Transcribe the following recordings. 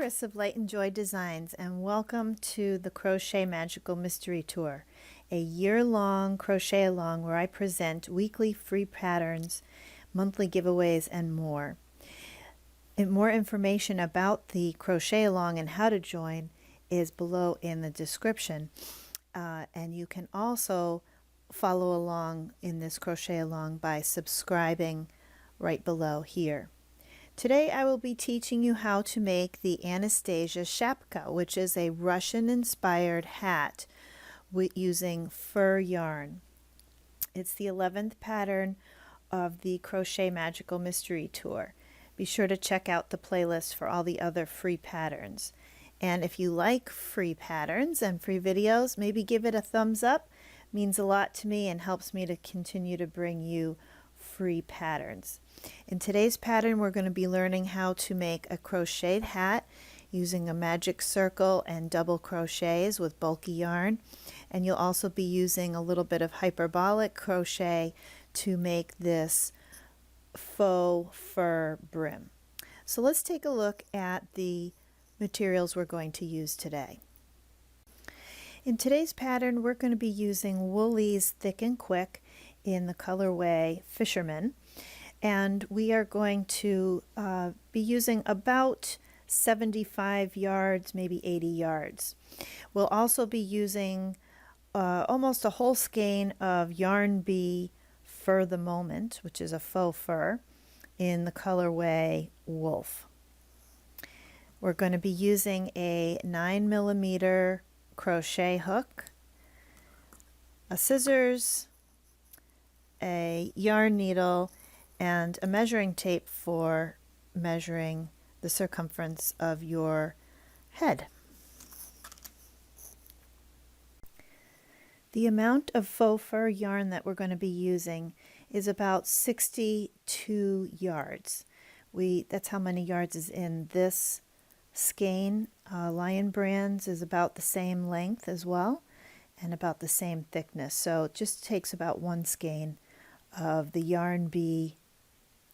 Chris of Light and Joy Designs, and welcome to the Crochet Magical Mystery Tour, a year-long crochet along where I present weekly free patterns, monthly giveaways, and more. And more information about the crochet along and how to join is below in the description, and you can also follow along in this crochet along by subscribing right below here. Today I will be teaching you how to make the Anastasia Shapka, which is a Russian-inspired hat using fur yarn. It's the 11th pattern of the Crochet Magical Mystery Tour. Be sure to check out the playlist for all the other free patterns. And if you like free patterns and free videos, maybe give it a thumbs up. It means a lot to me and helps me to continue to bring you free patterns. In today's pattern, we're going to be learning how to make a crocheted hat using a magic circle and double crochets with bulky yarn. And you'll also be using a little bit of hyperbolic crochet to make this faux fur brim. So let's take a look at the materials we're going to use today. In today's pattern, we're going to be using Wool-Ease Thick and Quick in the colorway Fisherman. And we are going to be using about 75 yards, maybe 80 yards. We'll also be using almost a whole skein of Yarn Bee For the Moment, which is a faux fur, in the colorway Wolf. We're going to be using a 9mm crochet hook, a scissors, a yarn needle, and a measuring tape for measuring the circumference of your head. The amount of faux fur yarn that we're going to be using is about 62 yards. That's how many yards is in this skein. Lion Brands is about the same length as well and about the same thickness. So it just takes about one skein of the Yarn Bee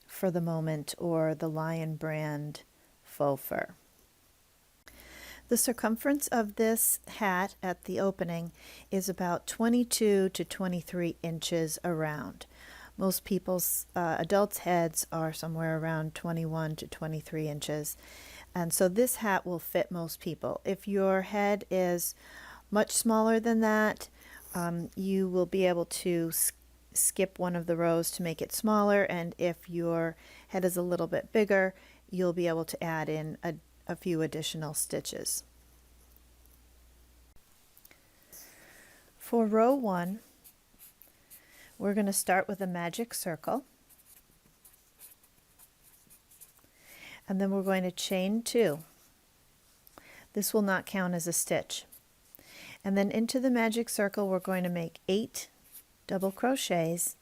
For the Moment or the Lion Brand faux fur. The circumference of this hat at the opening is about 22 to 23 inches around. Most people's adults' heads are somewhere around 21 to 23 inches, and so this hat will fit most people. If your head is much smaller than that, you will be able to skip one of the rows to make it smaller, and if your head is a little bit bigger, you'll be able to add in a few additional stitches. For row 1, we're going to start with a magic circle, and then we're going to chain 2. This will not count as a stitch. And then into the magic circle we're going to make 8 double crochets.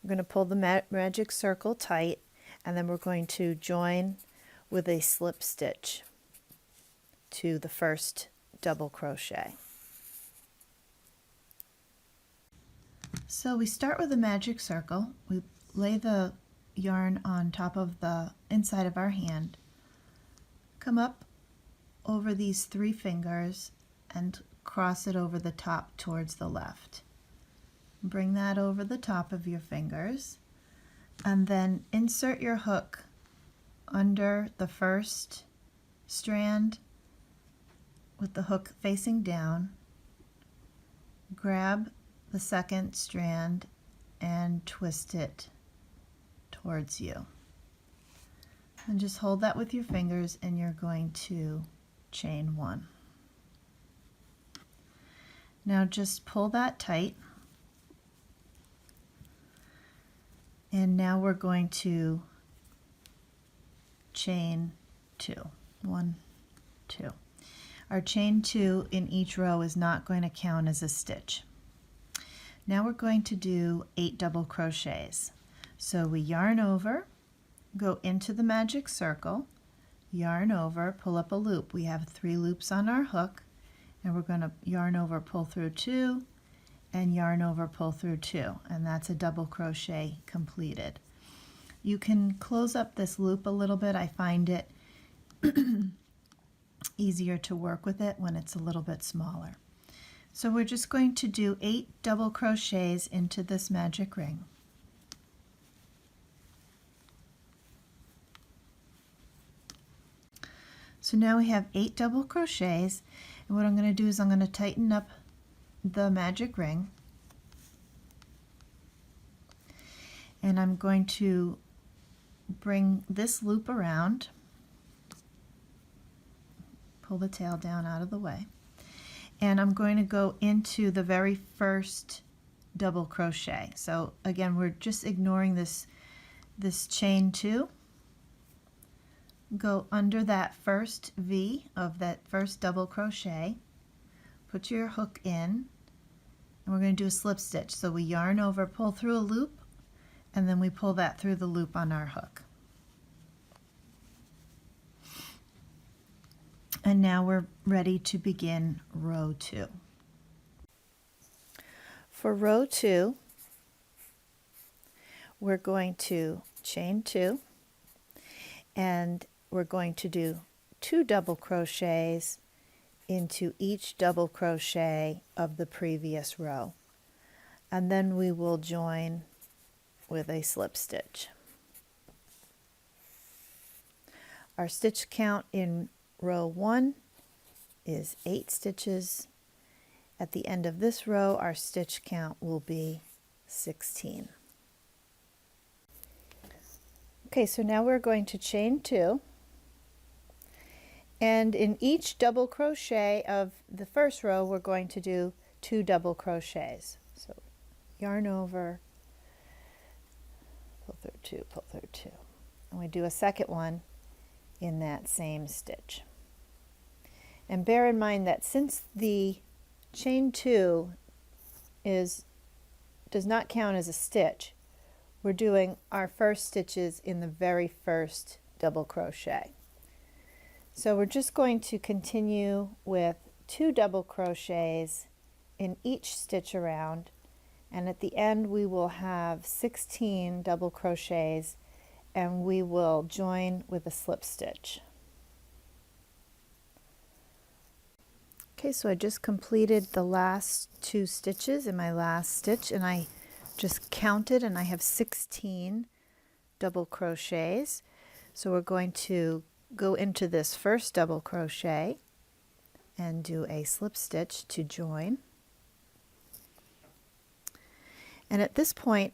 We're going to pull the magic circle tight, and then we're going to join with a slip stitch to the first double crochet. So we start with a magic circle. We lay the yarn on top of the inside of our hand, come up over these 3 fingers and cross it over the top towards the left. Bring that over the top of your fingers, and then insert your hook under the first strand with the hook facing down. Grab the second strand and twist it towards you. And just hold that with your fingers, and you're going to chain 1. Now just pull that tight. And now we're going to chain 2. 1, 2. Our chain 2 in each row is not going to count as a stitch. Now we're going to do 8 double crochets. So we yarn over, go into the magic circle, yarn over, pull up a loop. We have 3 loops on our hook, and we're going to yarn over, pull through 2, and yarn over, pull through 2, and that's a double crochet completed. You can close up this loop a little bit. I find it easier to work with it when it's a little bit smaller. So we're just going to do 8 double crochets into this magic ring. So now we have 8 double crochets, and what I'm going to do is I'm going to tighten up the magic ring, and I'm going to bring this loop around, pull the tail down out of the way, and I'm going to go into the very first double crochet. So again, we're just ignoring this chain 2. Go under that first V of that first double crochet, put your hook in, and we're going to do a slip stitch. So we yarn over, pull through a loop, and then we pull that through the loop on our hook. And now we're ready to begin row 2. For row 2, we're going to chain 2, and we're going to do 2 double crochets into each double crochet of the previous row, and then we will join with a slip stitch. Our stitch count in row 1 is 8 stitches. At the end of this row, our stitch count will be 16. Okay, so now we're going to chain 2, and in each double crochet of the first row we're going to do 2 double crochets. So yarn over, pull through 2, pull through 2, and we do a second one in that same stitch. And bear in mind that since the chain 2 does not count as a stitch, we're doing our first stitches in the very first double crochet. So we're just going to continue with 2 double crochets in each stitch around, and at the end we will have 16 double crochets, and we will join with a slip stitch. Okay, so I just completed the last 2 stitches in my last stitch, and I just counted, and I have 16 double crochets. So we're going to go into this first double crochet and do a slip stitch to join. And at this point,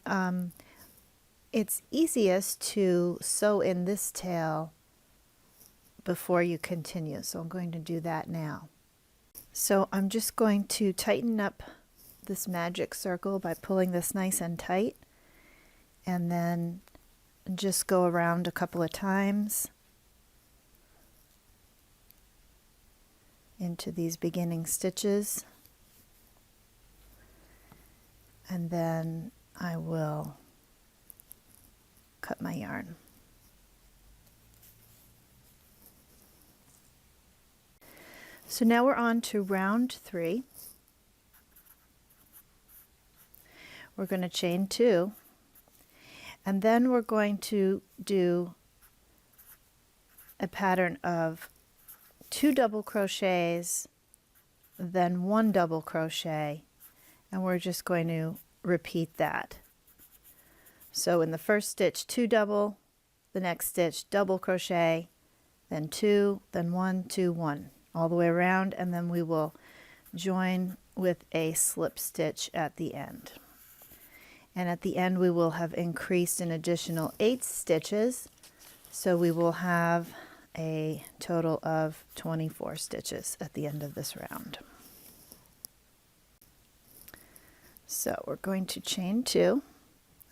it's easiest to sew in this tail before you continue. So I'm going to do that now. So I'm just going to tighten up this magic circle by pulling this nice and tight, and then just go around a couple of times into these beginning stitches, and then I will cut my yarn. So now we're on to round 3. We're going to chain 2, and then we're going to do a pattern of 2 double crochets, then 1 double crochet, and we're just going to repeat that. So in the first stitch 2 double, the next stitch double crochet, then 2, then 1, 2, 1, all the way around, and then we will join with a slip stitch at the end. And at the end we will have increased an additional 8 stitches, so we will have a total of 24 stitches at the end of this round. So we're going to chain 2,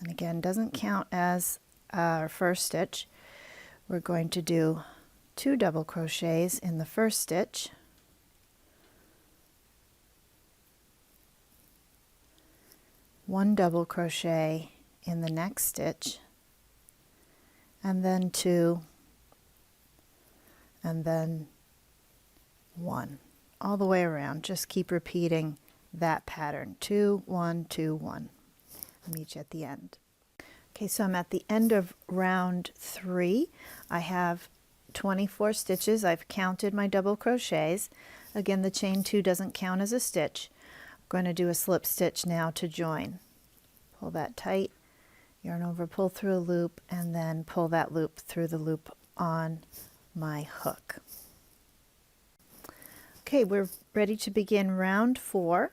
and again, doesn't count as our first stitch. We're going to do 2 double crochets in the first stitch, 1 double crochet in the next stitch, and then 2, and then 1, all the way around. Just keep repeating that pattern, 2, 1, 2, 1. I'll meet you at the end. Okay, so I'm at the end of round 3. I have 24 stitches. I've counted my double crochets. Again, the chain 2 doesn't count as a stitch. I'm going to do a slip stitch now to join. Pull that tight, yarn over, pull through a loop, and then pull that loop through the loop on my hook. Okay, we're ready to begin round 4.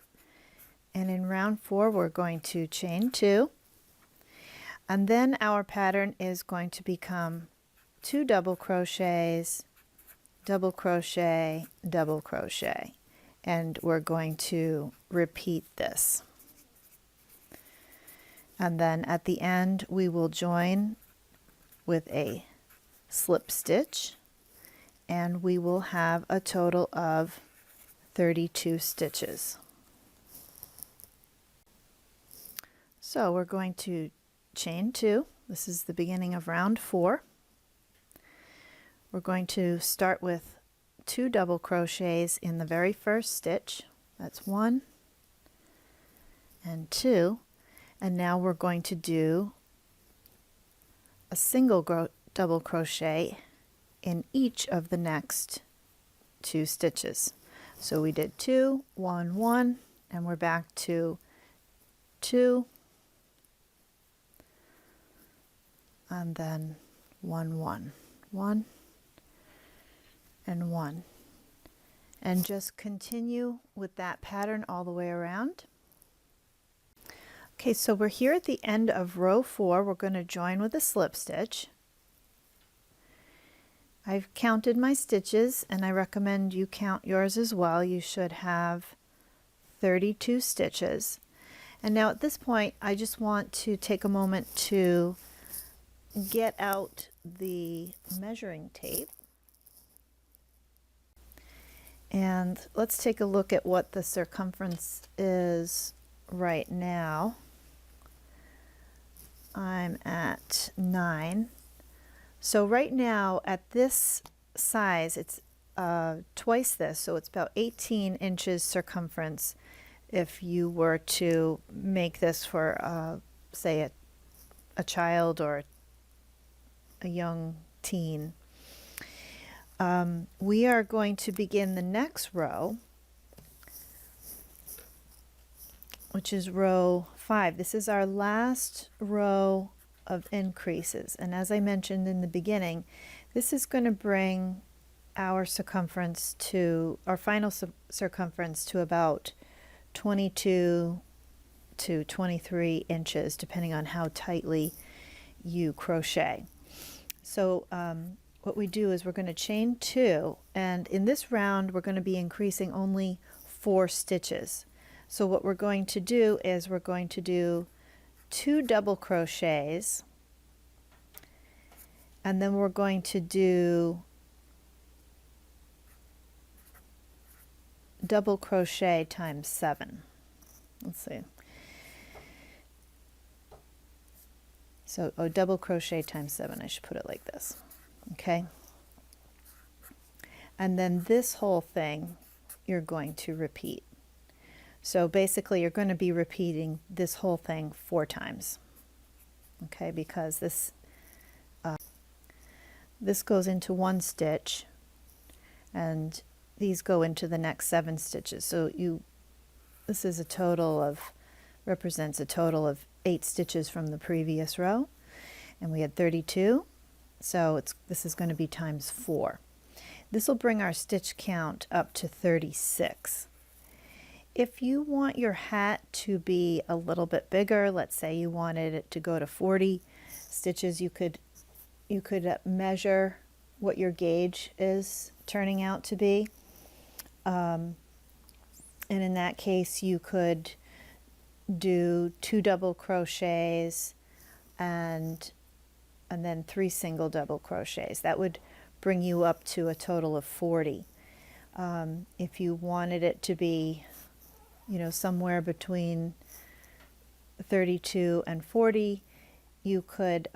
And in round 4, we're going to chain 2. And then our pattern is going to become 2 double crochets, double crochet, double crochet. And we're going to repeat this. And then at the end, we will join with a slip stitch, and we will have a total of 32 stitches. So we're going to chain 2. This is the beginning of round 4. We're going to start with 2 double crochets in the very first stitch. That's 1 and 2. And now we're going to do a single double crochet in each of the next 2 stitches. So we did 2, 1, 1, and we're back to 2, and then 1, 1, 1, and 1. And just continue with that pattern all the way around. Okay, so we're here at the end of row 4. We're going to join with a slip stitch. I've counted my stitches, and I recommend you count yours as well. You should have 32 stitches. And now at this point, I just want to take a moment to get out the measuring tape. And let's take a look at what the circumference is right now. I'm at 9. So right now at this size, it's twice this, so it's about 18 inches circumference if you were to make this for, say, a child or a young teen. We are going to begin the next row, which is row 5. This is our last row of increases, and as I mentioned in the beginning, this is going to bring our circumference to our final circumference to about 22 to 23 inches, depending on how tightly you crochet. So what we do is we're going to chain 2, and in this round we're going to be increasing only 4 stitches. So what we're going to do is we're going to do 2 double crochets, and then we're going to do double crochet times 7. Let's see. So double crochet times 7, I should put it like this. Okay. And then this whole thing you're going to repeat. So basically you're going to be repeating this whole thing 4 times. Okay, because this goes into 1 stitch, and these go into the next 7 stitches. So this is a total of, represents a total of 8 stitches from the previous row, and we had 32. So this is going to be times 4. This will bring our stitch count up to 36. If you want your hat to be a little bit bigger, let's say you wanted it to go to 40 stitches, you could measure what your gauge is turning out to be. And in that case, you could do 2 double crochets and then 3 single double crochets. That would bring you up to a total of 40. If you wanted it to be, somewhere between 32 and 40, you could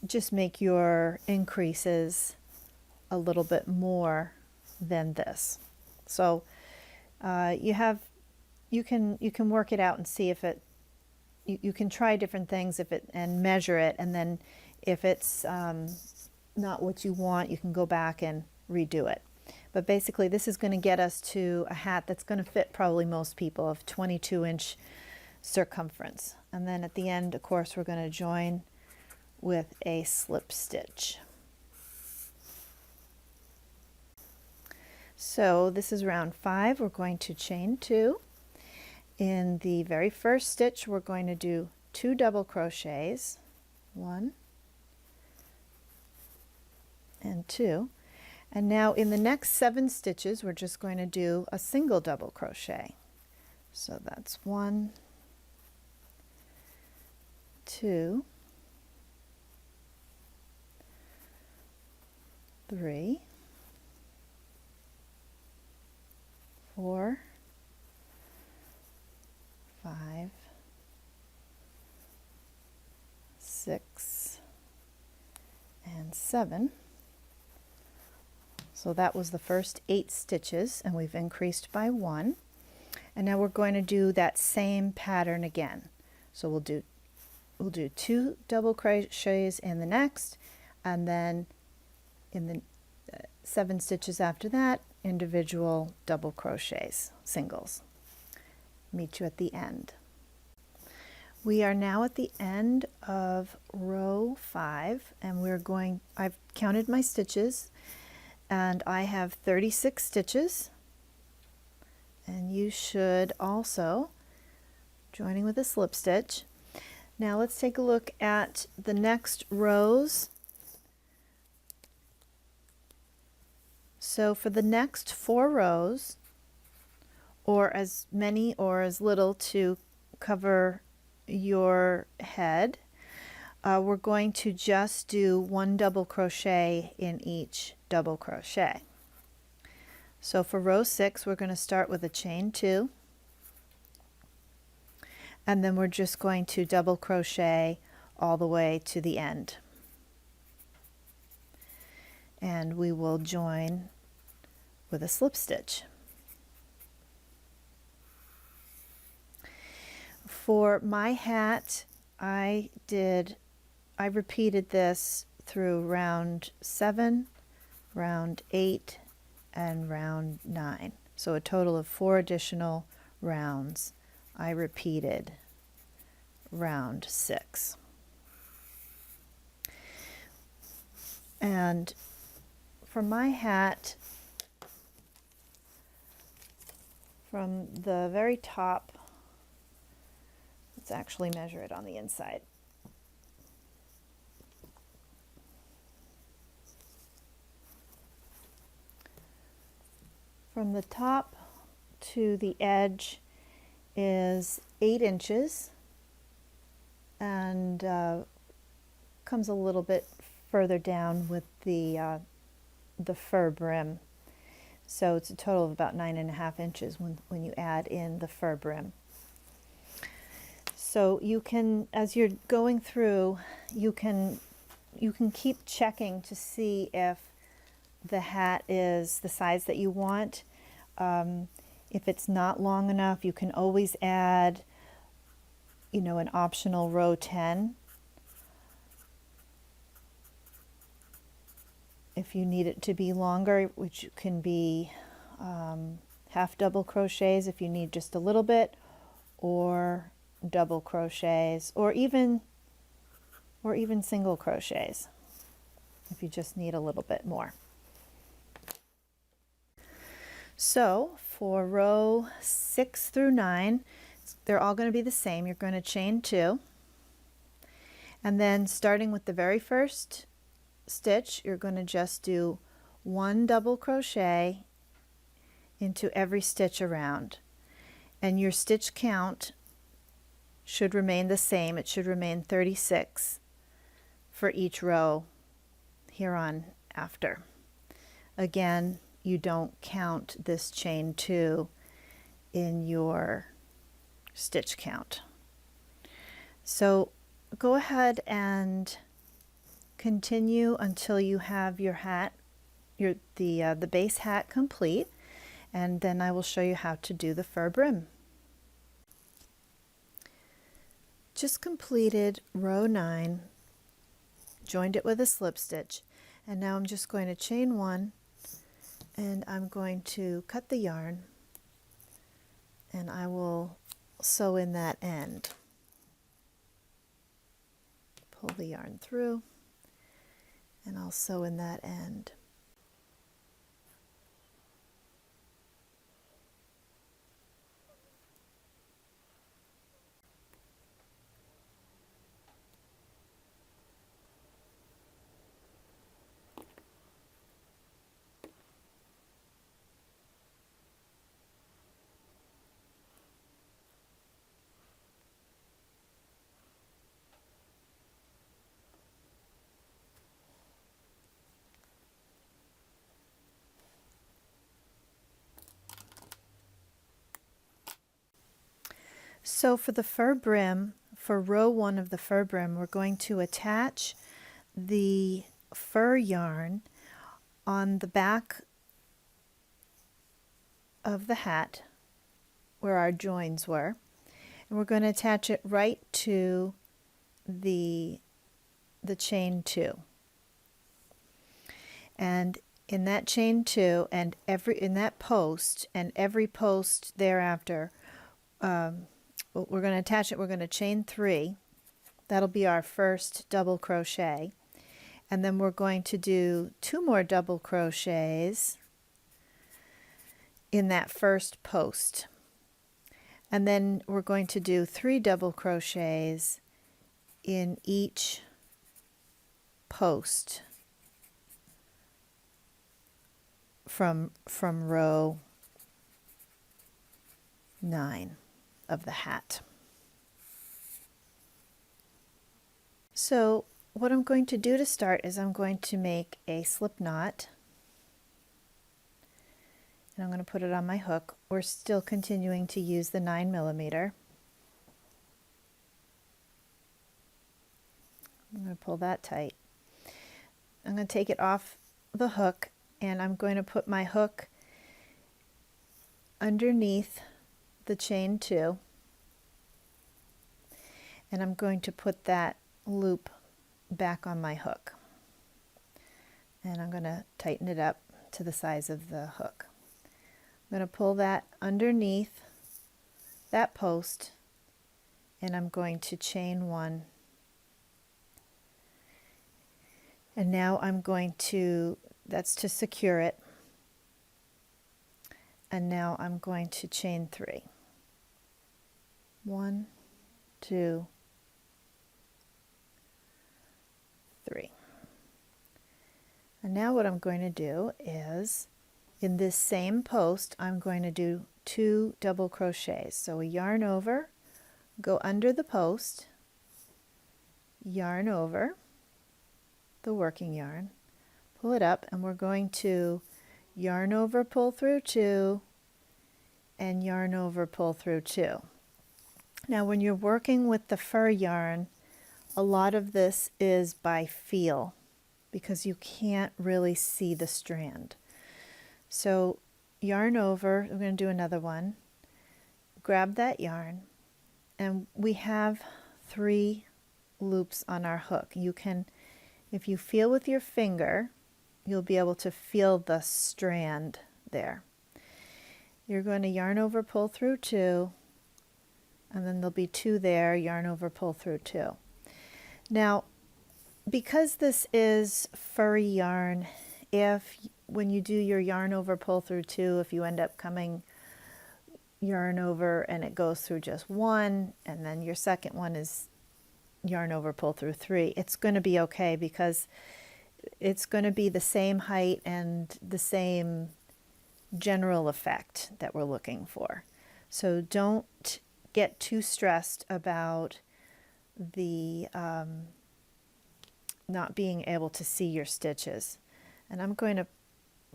just make your increases a little bit more than this. So you can work it out and see if you can try different things and measure it, and then if it's not what you want, you can go back and redo it. But basically this is going to get us to a hat that's going to fit probably most people, of 22-inch circumference. And then at the end, of course, we're going to join with a slip stitch. So this is round 5. We're going to chain 2. In the very first stitch, we're going to do 2 double crochets, 1 and 2. And now in the next 7 stitches, we're just going to do a single double crochet. So that's 1, 2, 3, 4, 5, 6, and 7. So that was the first 8 stitches, and we've increased by 1. And now we're going to do that same pattern again. So we'll do 2 double crochets in the next, and then in the 7 stitches after that, individual double crochets, singles. Meet you at the end. We are now at the end of row 5, and I've counted my stitches, and I have 36 stitches, and you should also, joining with a slip stitch. Now let's take a look at the next rows. So for the next 4 rows, or as many or as little to cover your head, we're going to just do 1 double crochet in each double crochet. So for row 6, we're going to start with a chain 2, and then we're just going to double crochet all the way to the end, and we will join with a slip stitch. For my hat, I repeated this through round 7, round 8, and round 9. So a total of 4 additional rounds. I repeated round 6. And for my hat, from the very top, let's actually measure it on the inside. From the top to the edge is 8 inches, and comes a little bit further down with the fur brim. So it's a total of about 9.5 inches when you add in the fur brim. So you can, as you're going through, you can keep checking to see if the hat is the size that you want. If it's not long enough, you can always add, an optional row 10. If you need it to be longer, which can be half double crochets if you need just a little bit, or double crochets, or even single crochets if you just need a little bit more. So for row 6 through 9, they're all going to be the same. You're going to chain 2, and then starting with the very first stitch, you're going to just do 1 double crochet into every stitch around, and your stitch count should remain the same. It should remain 36 for each row here on after. Again, you don't count this chain 2 in your stitch count. So go ahead and continue until you have your hat, the base hat complete, and then I will show you how to do the fur brim. Just completed row 9, joined it with a slip stitch, And now I'm just going to chain one, and I'm going to cut the yarn, and I will sew in that end. Pull the yarn through, and I'll sew in that end. So for the fur brim, for row 1 of the fur brim, we're going to attach the fur yarn on the back of the hat where our joins were, and we're going to attach it right to the chain 2. And in that chain 2 and in that post and every post thereafter, we're going to attach it, we're going to chain 3. That'll be our first double crochet. And then we're going to do 2 more double crochets in that first post. And then we're going to do 3 double crochets in each post from row 9 of the hat. So what I'm going to do to start is I'm going to make a slip knot, and I'm going to put it on my hook. We're still continuing to use the 9mm. I'm going to pull that tight. I'm going to take it off the hook, and I'm going to put my hook underneath the chain 2, and I'm going to put that loop back on my hook, and I'm going to tighten it up to the size of the hook. I'm going to pull that underneath that post, and I'm going to chain 1, and now I'm going to, that's to secure it, and now I'm going to chain 3. 1, 2, 3. And now what I'm going to do is, in this same post, I'm going to do 2 double crochets. So we yarn over, go under the post, yarn over the working yarn, pull it up, and we're going to yarn over, pull through 2, and yarn over, pull through 2. Now when you're working with the fur yarn, a lot of this is by feel because you can't really see the strand. So yarn over, we're going to do another one, grab that yarn, and we have 3 loops on our hook. You can, if you feel with your finger, you'll be able to feel the strand there. You're going to yarn over, pull through 2, and then there'll be 2 there, yarn over, pull through 2. Now, because this is furry yarn, if when you do your yarn over, pull through 2, if you end up coming yarn over and it goes through just 1, and then your second one is yarn over, pull through 3, it's going to be okay because it's going to be the same height and the same general effect that we're looking for. So don't get too stressed about the not being able to see your stitches. And I'm going to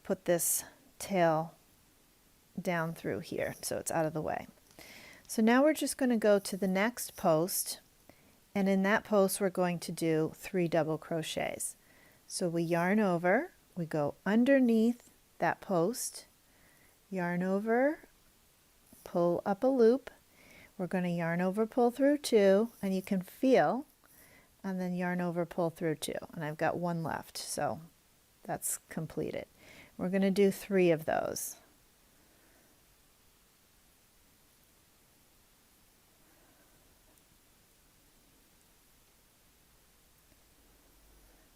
put this tail down through here so it's out of the way. So now we're just going to go to the next post, and in that post we're going to do 3 double crochets. So we yarn over, we go underneath that post, yarn over, pull up a loop, we're going to yarn over, pull through 2, and you can feel, and then yarn over, pull through 2, and I've got 1 left. So That's completed. We're going to do 3 of those.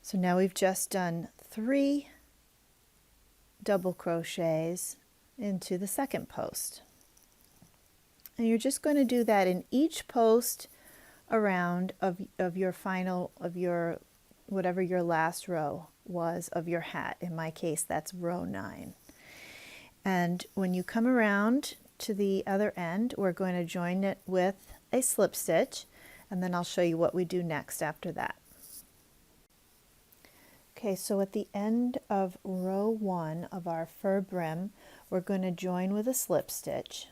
So now we've just done 3 double crochets into the second post. And you're just going to do that in each post around of your final, of your, whatever your last row was of your hat. In my case, that's row 9. And when you come around to the other end, we're going to join it with a slip stitch, and then I'll show you what we do next after that. Okay, so at the end of row 1 of our fur brim, we're going to join with a slip stitch.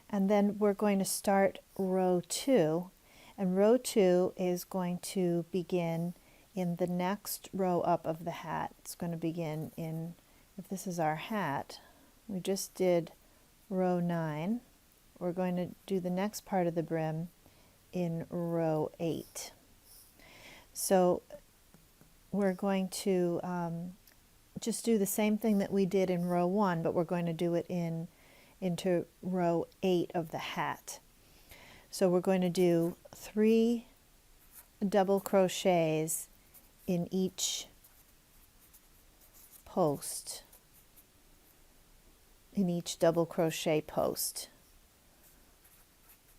And then we're going to start row 2, and row 2 is going to begin in the next row up of the hat. It's going to begin in, if this is our hat, we just did row 9. We're going to do the next part of the brim in row 8. So we're going to just do the same thing that we did in row 1, but we're going to do it into row 8 of the hat. So we're going to do 3 double crochets in each post, in each double crochet post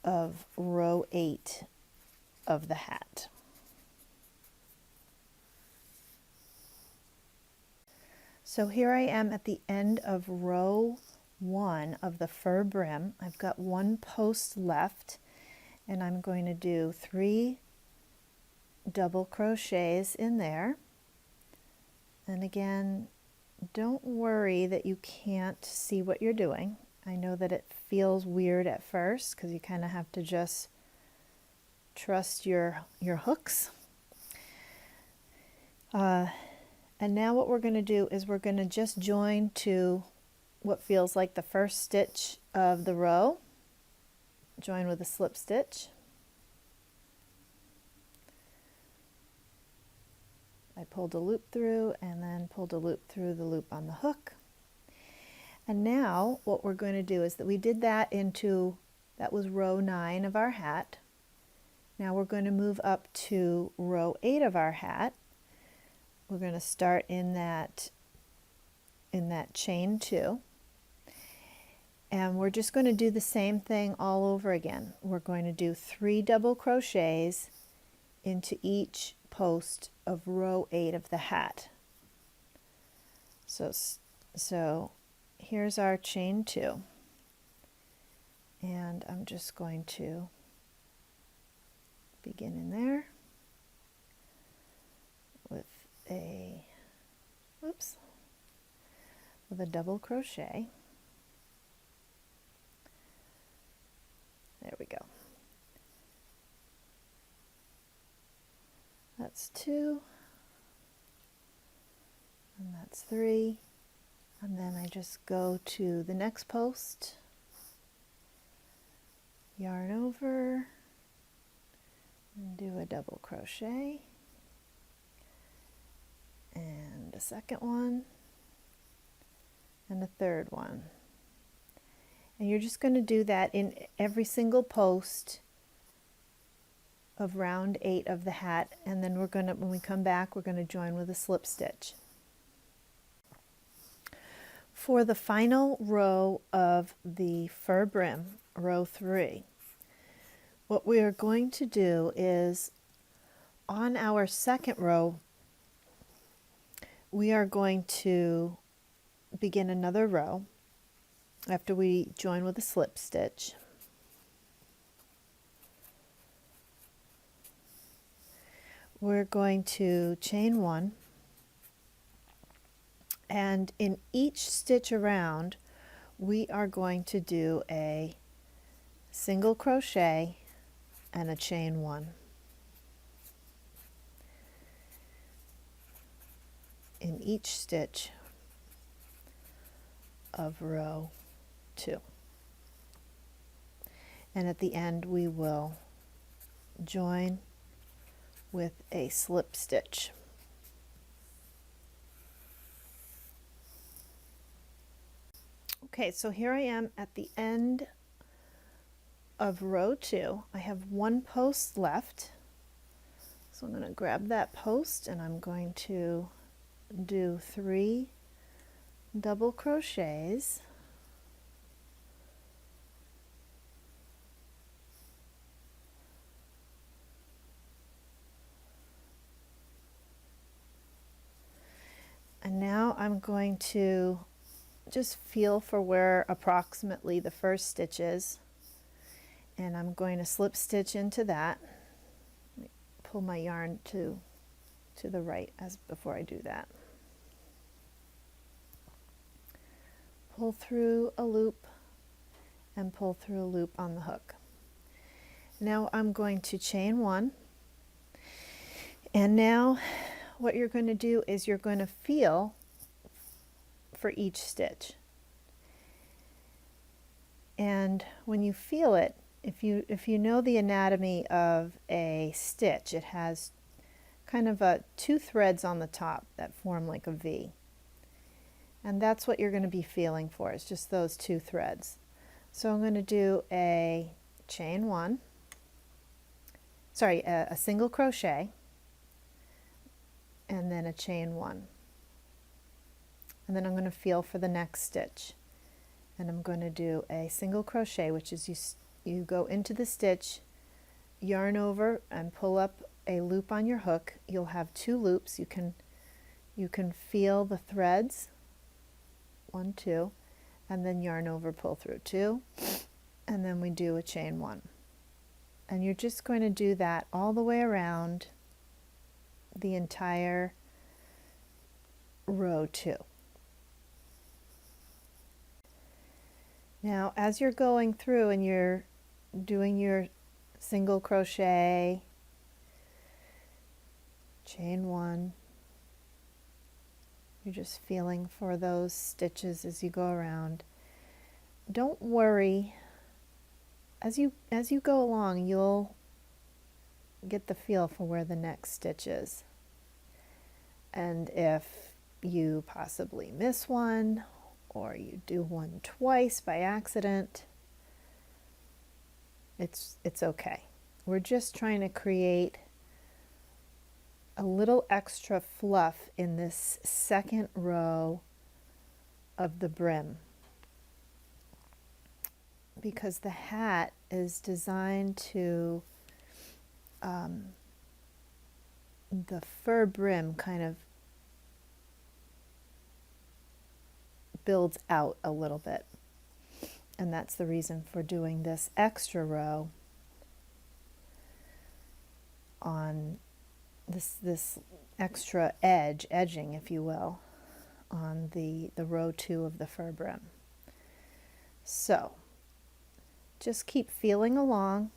of row 8 of the hat. So here I am at the end of row 1 of the fur brim. I've got 1 post left, and I'm going to do 3 double crochets in there. And again, don't worry that you can't see what you're doing. I know that it feels weird at first because you kind of have to just trust your hooks. And now what we're going to do is we're going to just join to what feels like the first stitch of the row. Join with a slip stitch. I pulled a loop through and then pulled a loop through the loop on the hook. And now what we're going to do is that we did that into, that was row 9 of our hat. Now we're going to move up to row 8 of our hat. We're going to start in that chain 2. And we're just going to do the same thing all over again. We're going to do 3 double crochets into each post of row 8 of the hat. So here's our chain 2. And I'm just going to begin in there with a, with a double crochet. There we go. That's 2, and that's 3, and then I just go to the next post, yarn over, and do a double crochet, and a second one, and a third one. And you're just going to do that in every single post of round 8 of the hat, and then we're going to, when we come back, we're going to join with a slip stitch. For the final row of the fur brim, row 3, what we are going to do is on our second row, we are going to begin another row after we join with a slip stitch. We're going to chain 1, and in each stitch around we are going to do a single crochet and a chain 1 in each stitch of row 2. And at the end we will join with a slip stitch. Okay, so here I am at the end of row 2. I have one post left. So I'm going to grab that post and I'm going to do 3 double crochets. And now I'm going to just feel for where approximately the first stitch is, and I'm going to slip stitch into that. Pull my yarn to the right as before I do that. Pull through a loop and pull through a loop on the hook. Now I'm going to chain 1, and now what you're going to do is you're going to feel for each stitch. And when you feel it, if you know the anatomy of a stitch, it has kind of 2 threads on the top that form like a V. And that's what you're going to be feeling for. It's just those 2 threads. So I'm going to do a chain 1, sorry, a single crochet, and then a chain 1. And then I'm going to feel for the next stitch. And I'm going to do a single crochet, which is you go into the stitch, yarn over and pull up a loop on your hook. You'll have 2 loops. You can feel the threads, 1, 2, and then yarn over, pull through 2, and then we do a chain 1. And you're just going to do that all the way around the entire row 2. Now as you're going through and you're doing your single crochet, chain 1, you're just feeling for those stitches as you go around. Don't worry, as you go along you'll get the feel for where the next stitch is. And if you possibly miss one, or you do one twice by accident, it's okay. We're just trying to create a little extra fluff in this second row of the brim, because the hat is designed to the fur brim kind of builds out a little bit, and that's the reason for doing this extra row on this extra edging, if you will, on the row 2 of the fur brim. So just keep feeling along,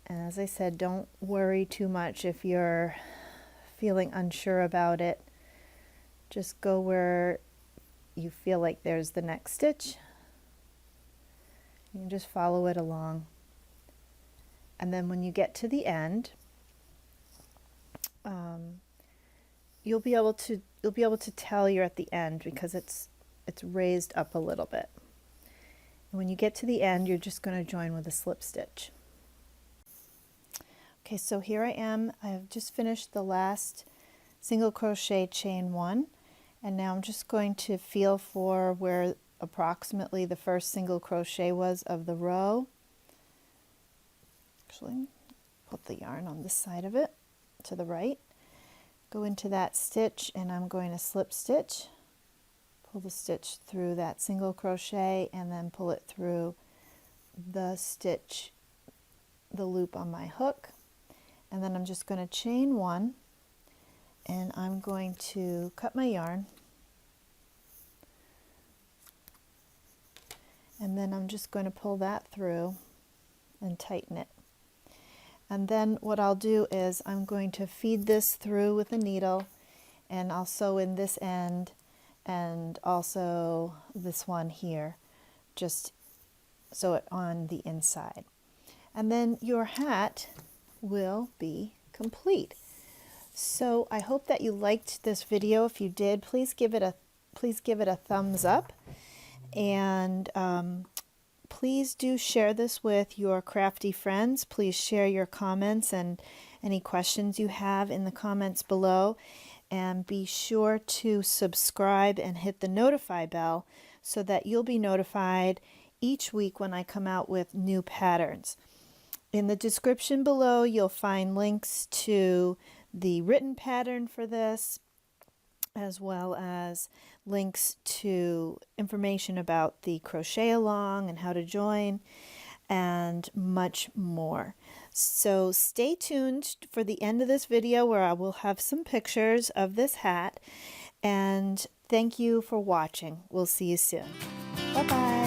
and as I said, don't worry too much if you're feeling unsure about it. Just go where you feel like there's the next stitch. You can just follow it along. And then when you get to the end, you'll be able to tell you're at the end because it's raised up a little bit. And when you get to the end, you're just going to join with a slip stitch. Okay, so here I am. I have just finished the last single crochet, chain 1. And now I'm just going to feel for where approximately the first single crochet was of the row. Actually, put the yarn on this side of it to the right. Go into that stitch and I'm going to slip stitch. Pull the stitch through that single crochet and then pull it through the stitch, the loop on my hook. And then I'm just going to chain 1. And I'm going to cut my yarn, and then I'm just going to pull that through and tighten it. And then what I'll do is I'm going to feed this through with a needle, and I'll sew in this end and also this one here, just sew it on the inside. And then your hat will be complete. So I hope that you liked this video. If you did, please give it a thumbs up, and please do share this with your crafty friends. Please share your comments and any questions you have in the comments below, and be sure to subscribe and hit the notify bell so that you'll be notified each week when I come out with new patterns. In the description below, you'll find links to the written pattern for this, as well as links to information about the crochet along and how to join, and much more. So stay tuned for the end of this video where I will have some pictures of this hat, and thank you for watching. We'll see you soon. Bye-bye.